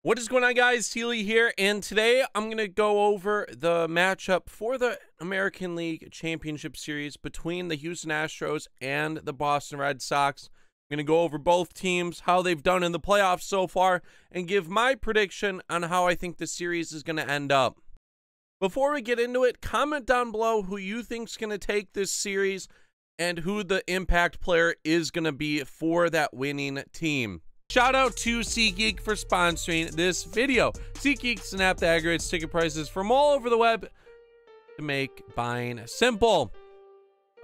What is going on, guys? Healy here, and today I'm going to go over the matchup for the American League Championship Series between the Houston Astros and the Boston Red Sox. I'm going to go over both teams, how they've done in the playoffs so far, and give my prediction on how I think the series is going to end up. Before we get into it, comment down below who you think is going to take this series and who the impact player is going to be for that winning team. Shout out to SeatGeek for sponsoring this video. SeatGeek is an app that aggregates ticket prices from all over the web to make buying simple.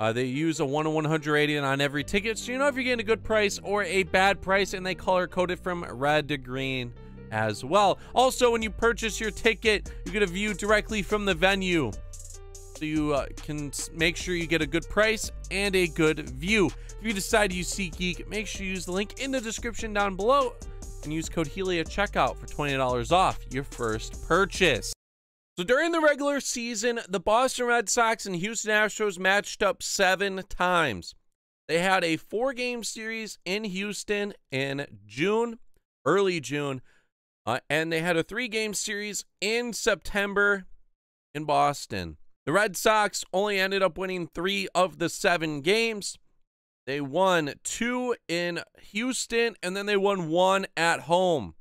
They use a 1 to 100 rating on every ticket, so you know if you're getting a good price or a bad price, and they color code it from red to green as well. Also, when you purchase your ticket, you get a view directly from the venue, so you can make sure you get a good price and a good view. If you decide to use SeatGeek, make sure you use the link in the description down below and use code Healy at checkout for $20 off your first purchase. So during the regular season, the Boston Red Sox and Houston Astros matched up 7 times. They had a 4-game series in Houston in June, early June, and they had a 3-game series in September in Boston. The Red Sox only ended up winning 3 of the 7 games. They won 2 in Houston, and then they won 1 at home.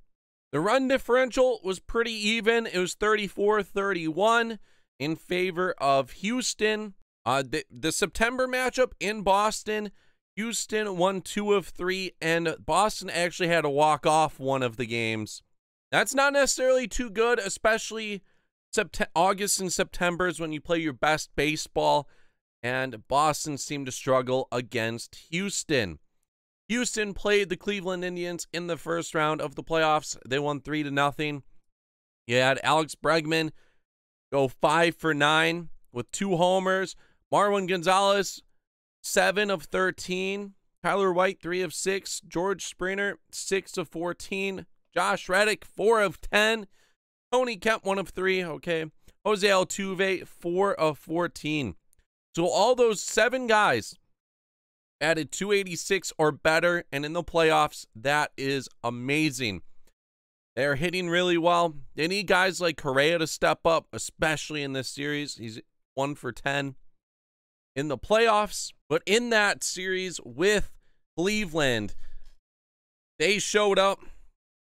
The run differential was pretty even. It was 34-31 in favor of Houston. The September matchup in Boston, Houston won 2 of 3, and Boston actually had to walk off one of the games. That's not necessarily too good, especially August and September is when you play your best baseball, and Boston seemed to struggle against Houston. Houston played the Cleveland Indians in the first round of the playoffs. They won 3-0. You had Alex Bregman go 5 for 9 with 2 homers. Marwin Gonzalez, 7 of 13. Tyler White, 3 of 6. George Springer, 6 of 14. Josh Reddick, 4 of 10. Tony Kemp, 1 of 3. Okay. Jose Altuve, 4 of 14. So all those 7 guys added 286 or better, and in the playoffs, that is amazing. They're hitting really well. They need guys like Correa to step up, especially in this series. He's 1 for 10 in the playoffs. But in that series with Cleveland, they showed up.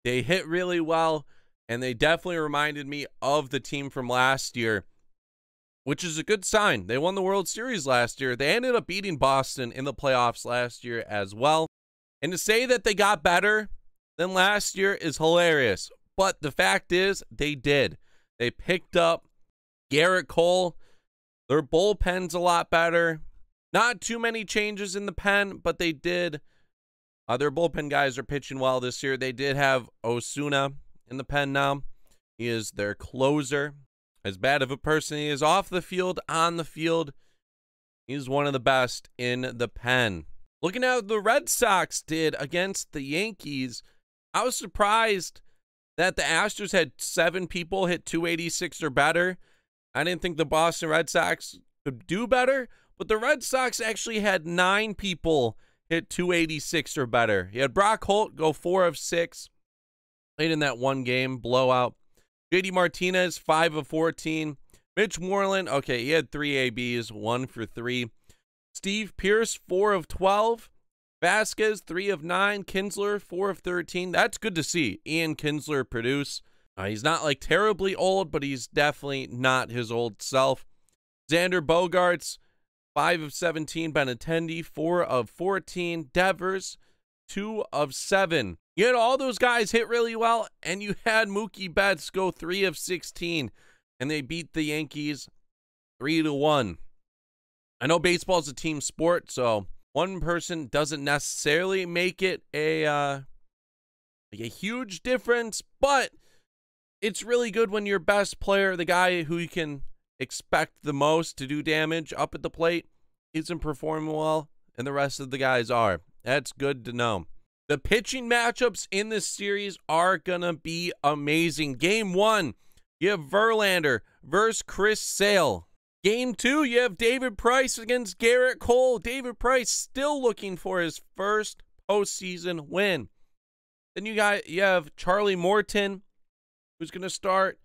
They hit really well, and they definitely reminded me of the team from last year, which is a good sign. They won the World Series last year. They ended up beating Boston in the playoffs last year as well. And to say that they got better than last year is hilarious. But the fact is, they did. They picked up Garrett Cole. Their bullpen's a lot better. Not too many changes in the pen, but they did. Their bullpen guys are pitching well this year. They did have Osuna in the pen now. He is their closer. As bad of a person he is off the field, on the field, he's one of the best in the pen. Looking at what the Red Sox did against the Yankees, I was surprised that the Astros had 7 people hit 286 or better. I didn't think the Boston Red Sox could do better, but the Red Sox actually had 9 people hit 286 or better. You had Brock Holt go 4 of 6, played in that 1 game blowout. JD Martinez, 5 of 14. Mitch Moreland, okay, he had 3 ABs, 1 for 3. Steve Pearce, 4 of 12. Vasquez, 3 of 9. Kinsler, 4 of 13. That's good to see Ian Kinsler produce. He's not like terribly old, but he's definitely not his old self. Xander Bogaerts, 5 of 17. Benintendi, 4 of 14. Devers, 2 of 7. You had all those guys hit really well, and you had Mookie Betts go 3 of 16, and they beat the Yankees 3-1. I know baseball is a team sport, so one person doesn't necessarily make it a huge difference, but it's really good when your best player, the guy who you can expect the most to do damage up at the plate, isn't performing well, and the rest of the guys are. That's good to know. The pitching matchups in this series are going to be amazing. Game 1, you have Verlander versus Chris Sale. Game 2, you have David Price against Garrett Cole. David Price still looking for his first postseason win. Then you have Charlie Morton who's going to start.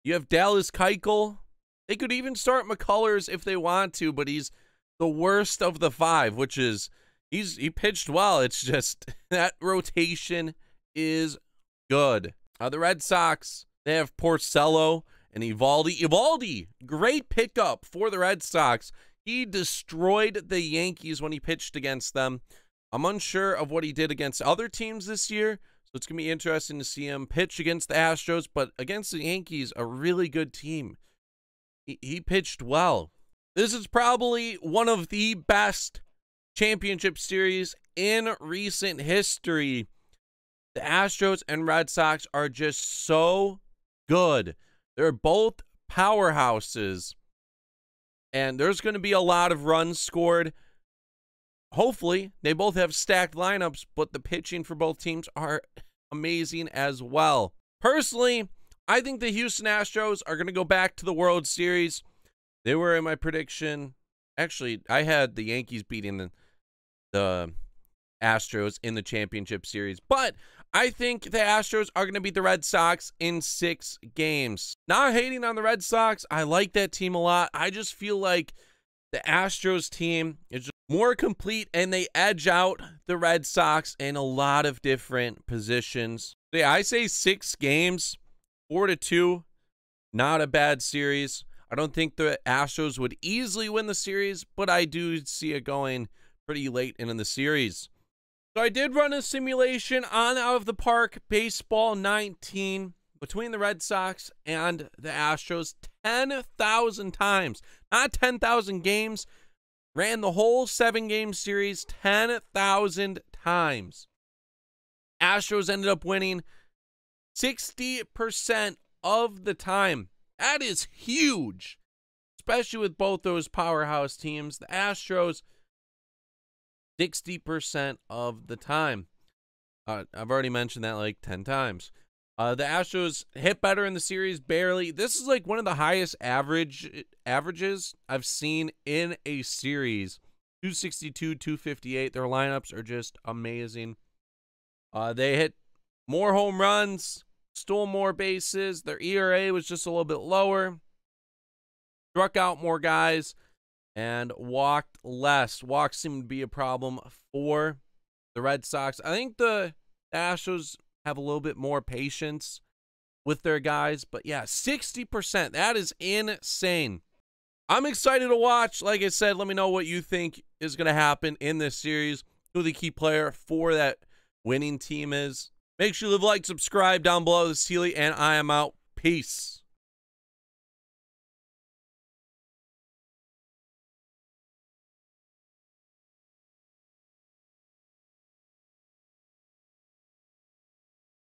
You have Dallas Keuchel. They could even start McCullers if they want to, but he's the worst of the 5, which is he pitched well. It's just that rotation is good. The Red Sox, they have Porcello and Eovaldi. Eovaldi, great pickup for the Red Sox. He destroyed the Yankees when he pitched against them. I'm unsure of what he did against other teams this year, so it's going to be interesting to see him pitch against the Astros, but against the Yankees, a really good team. He pitched well. This is probably one of the best championship series in recent history. The Astros and Red Sox are just so good. They're both powerhouses, and there's going to be a lot of runs scored. Hopefully, they both have stacked lineups, but the pitching for both teams are amazing as well. Personally, I think the Houston Astros are going to go back to the World Series. They were in my prediction. Actually, I had the Yankees beating the Astros in the championship series, but I think the Astros are going to beat the Red Sox in 6 games. Not hating on the Red Sox. I like that team a lot. I just feel like the Astros team is just more complete, and they edge out the Red Sox in a lot of different positions. So yeah, I say 6 games, 4-2. Not a bad series. I don't think the Astros would easily win the series, but I do see it going pretty late in the series. So I did run a simulation on Out of the Park Baseball 19 between the Red Sox and the Astros 10,000 times. Not 10,000 games. Ran the whole 7-game series 10,000 times. Astros ended up winning 60% of the time. That is huge, especially with both those powerhouse teams. The Astros, 60% of the time. I've already mentioned that like 10 times. The Astros hit better in the series, barely. This is like one of the highest averages I've seen in a series. 262, 258. Their lineups are just amazing. They hit more home runs, stole more bases. Their ERA was just a little bit lower. Struck out more guys and walked less. Walks seem to be a problem for the Red Sox. I think the Astros have a little bit more patience with their guys. But yeah, 60%. That is insane. I'm excited to watch. Like I said, let me know what you think is going to happen in this series. Who the key player for that winning team is. Make sure you leave a like, subscribe down below. This is Healy, and I am out. Peace.